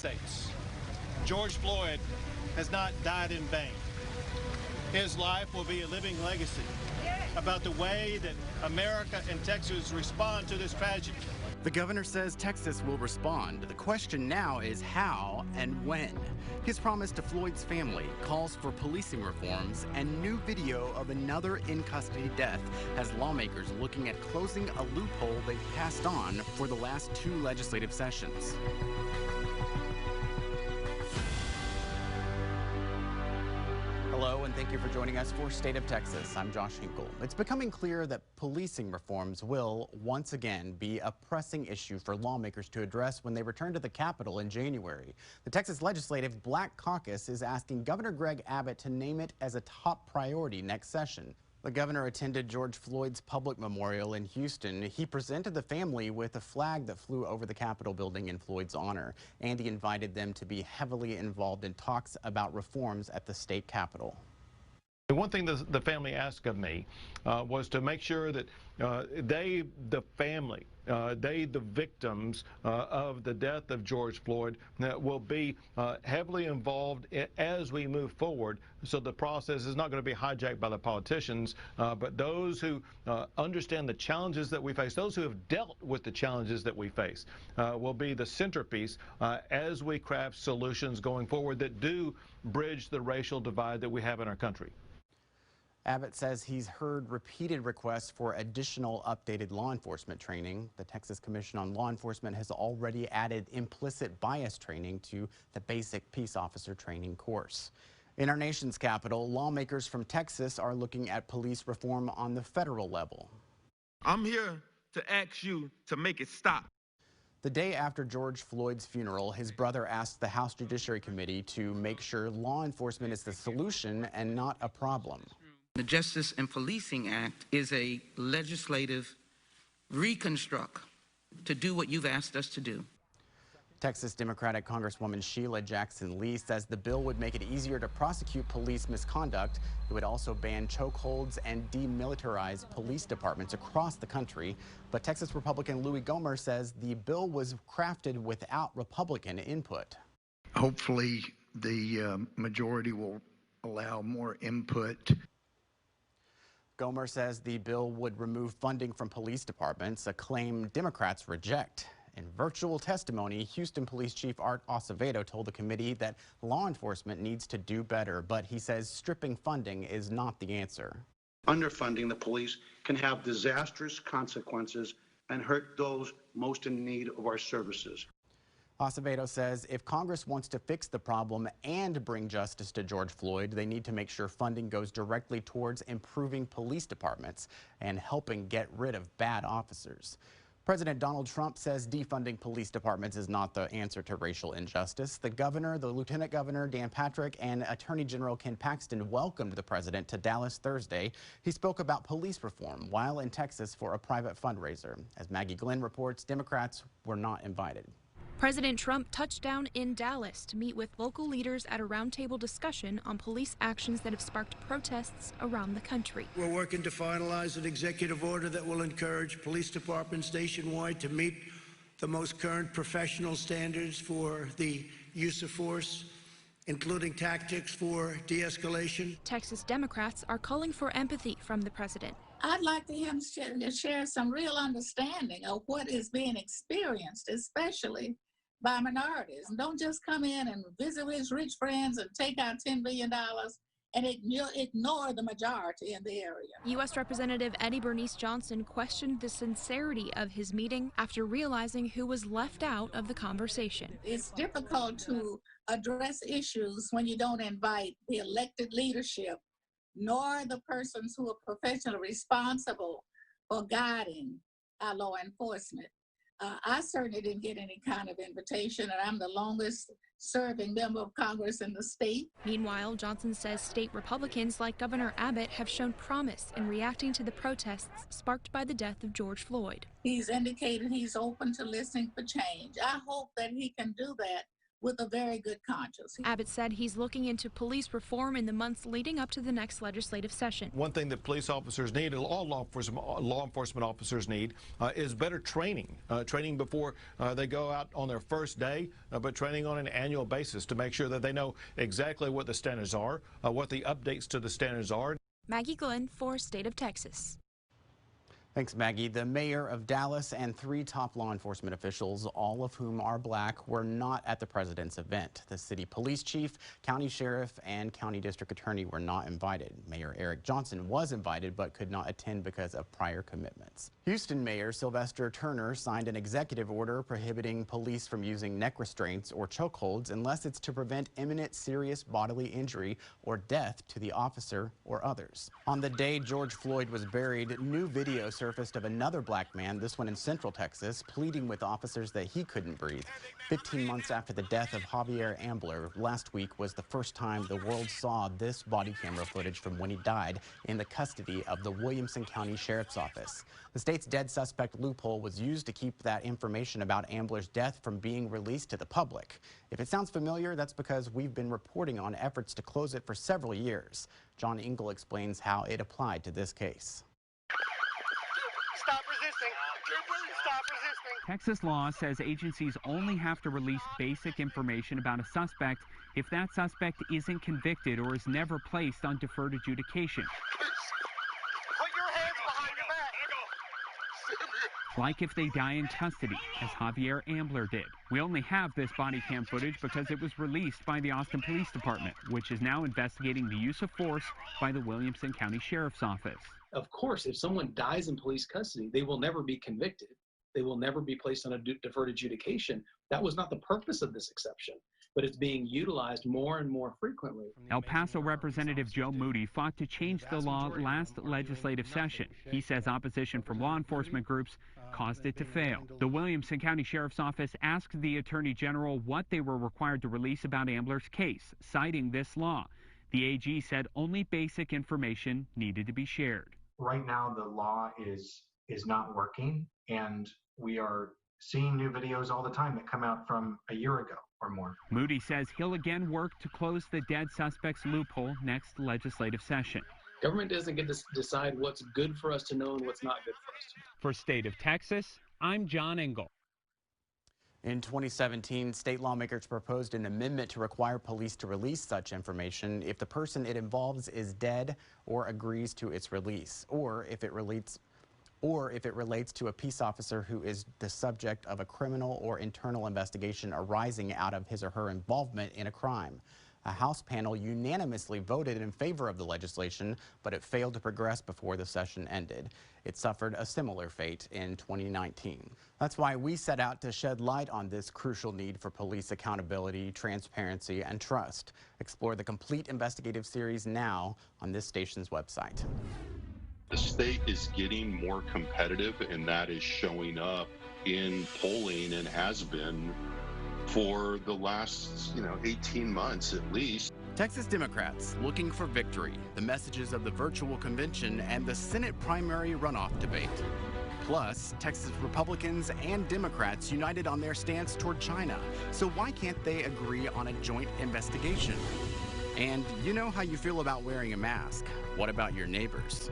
States. George Floyd has not died in vain. His life will be a living legacy about the way that America and Texas respond to this tragedy. The governor says Texas will respond. The question now is how and when. His promise to Floyd's family calls for policing reforms, and new video of another in-custody death has lawmakers looking at closing a loophole they've passed on for the last 2 legislative sessions. Hello, and thank you for joining us for State of Texas. I'm Josh Hinkle. It's becoming clear that policing reforms will, once again, be a pressing issue for lawmakers to address when they return to the Capitol in January. The Texas Legislative Black Caucus is asking Governor Greg Abbott to name it as a top priority next session. The governor attended George Floyd's public memorial in Houston. He presented the family with a flag that flew over the Capitol building in Floyd's honor, and he invited them to be heavily involved in talks about reforms at the state capitol. One thing the family asked of me was to make sure that the victims of the death of George Floyd will be heavily involved as we move forward, so the process is not going to be hijacked by the politicians, but those who understand the challenges that we face, those who have dealt with the challenges that we face, will be the centerpiece as we craft solutions going forward that do bridge the racial divide that we have in our country. Abbott says he's heard repeated requests for additional updated law enforcement training. The Texas Commission on Law Enforcement has already added implicit bias training to the basic peace officer training course. In our nation's capital, lawmakers from Texas are looking at police reform on the federal level. I'm here to ask you to make it stop. The day after George Floyd's funeral, his brother asked the House Judiciary Committee to make sure law enforcement is the solution and not a problem. The Justice and Policing Act is a legislative reconstruct to do what you've asked us to do. Texas Democratic Congresswoman Sheila Jackson Lee says the bill would make it easier to prosecute police misconduct. It would also ban chokeholds and demilitarize police departments across the country. But Texas Republican Louis Gohmert says the bill was crafted without Republican input. Hopefully the majority will allow more input. Gohmert says the bill would remove funding from police departments, a claim Democrats reject. In virtual testimony, Houston Police Chief Art Acevedo told the committee that law enforcement needs to do better, but he says stripping funding is not the answer. Underfunding the police can have disastrous consequences and hurt those most in need of our services. Acevedo says if Congress wants to fix the problem and bring justice to George Floyd, they need to make sure funding goes directly towards improving police departments and helping get rid of bad officers. President Donald Trump says defunding police departments is not the answer to racial injustice. The governor, the lieutenant governor, Dan Patrick, and Attorney General Ken Paxton welcomed the president to Dallas Thursday. He spoke about police reform while in Texas for a private fundraiser. As Maggie Glenn reports, Democrats were not invited. President Trump touched down in Dallas to meet with local leaders at a roundtable discussion on police actions that have sparked protests around the country. We're working to finalize an executive order that will encourage police departments nationwide to meet the most current professional standards for the use of force, including tactics for de-escalation. Texas Democrats are calling for empathy from the president. I'd like him to share some real understanding of what is being experienced, especially by minorities. And don't just come in and visit his rich friends and take out $10 billion and ignore the majority in the area. U.S. Representative Eddie Bernice Johnson questioned the sincerity of his meeting after realizing who was left out of the conversation. It's difficult to address issues when you don't invite the elected leadership, nor the persons who are professionally responsible for guiding our law enforcement. I certainly didn't get any kind of invitation, and I'm the longest serving member of Congress in the state. Meanwhile, Johnson says state Republicans like Governor Abbott have shown promise in reacting to the protests sparked by the death of George Floyd. He's indicated he's open to listening for change. I hope that he can do that with a very good conscience. Abbott said he's looking into police reform in the months leading up to the next legislative session. One thing that police officers need, and all law enforcement officers need, is better training. Training before they go out on their first day, but training on an annual basis to make sure that they know exactly what the standards are, what the updates to the standards are. Maggie Glenn for State of Texas. Thanks, Maggie. The mayor of Dallas and 3 top law enforcement officials, all of whom are black, were not at the president's event. The city police chief, county sheriff, and county district attorney were not invited. Mayor Eric Johnson was invited but could not attend because of prior commitments. Houston Mayor Sylvester Turner signed an executive order prohibiting police from using neck restraints or chokeholds unless it's to prevent imminent serious bodily injury or death to the officer or others. On the day George Floyd was buried, new video surfaced of another black man, this one in Central Texas, pleading with officers that he couldn't breathe. 15 months after the death of Javier Ambler, last week was the first time the world saw this body camera footage from when he died in the custody of the Williamson County Sheriff's Office. The state's dead suspect loophole was used to keep that information about Ambler's death from being released to the public. If it sounds familiar, that's because we've been reporting on efforts to close it for several years. John Engel explains how it applied to this case. Stop resisting. Stop resisting. Texas law says agencies only have to release basic information about a suspect if that suspect isn't convicted or is never placed on deferred adjudication. Put your hands behind your back. Like if they die in custody, as Javier Ambler did. We only have this body cam footage because it was released by the Austin Police Department, which is now investigating the use of force by the Williamson County Sheriff's Office. Of course, if someone dies in police custody, they will never be convicted. They will never be placed on a deferred adjudication. That was not the purpose of this exception, but it's being utilized more and more frequently. El Paso Representative Joe Moody fought to change the law last legislative session. He says opposition from law enforcement groups caused it to fail. The Williamson County Sheriff's Office asked the Attorney General what they were required to release about Ambler's case, citing this law. The AG said only basic information needed to be shared. Right now, the law is not working, and we are seeing new videos all the time that come out from a year ago or more. Moody says he'll again work to close the dead suspect's loophole next legislative session. Government doesn't get to decide what's good for us to know and what's not good for us to know. For State of Texas, I'm John Engel. In 2017, state lawmakers proposed an amendment to require police to release such information if the person it involves is dead or agrees to its release, or if it relates to a peace officer who is the subject of a criminal or internal investigation arising out of his or her involvement in a crime. A House panel unanimously voted in favor of the legislation, but it failed to progress before the session ended. It suffered a similar fate in 2019. That's why we set out to shed light on this crucial need for police accountability, transparency, and trust. Explore the complete investigative series now on this station's website. The state is getting more competitive, and that is showing up in polling and has been for the last, 18 months at least. Texas Democrats looking for victory, the messages of the virtual convention, and the Senate primary runoff debate. Plus, Texas Republicans and Democrats united on their stance toward China. So why can't they agree on a joint investigation? And you know how you feel about wearing a mask. What about your neighbors?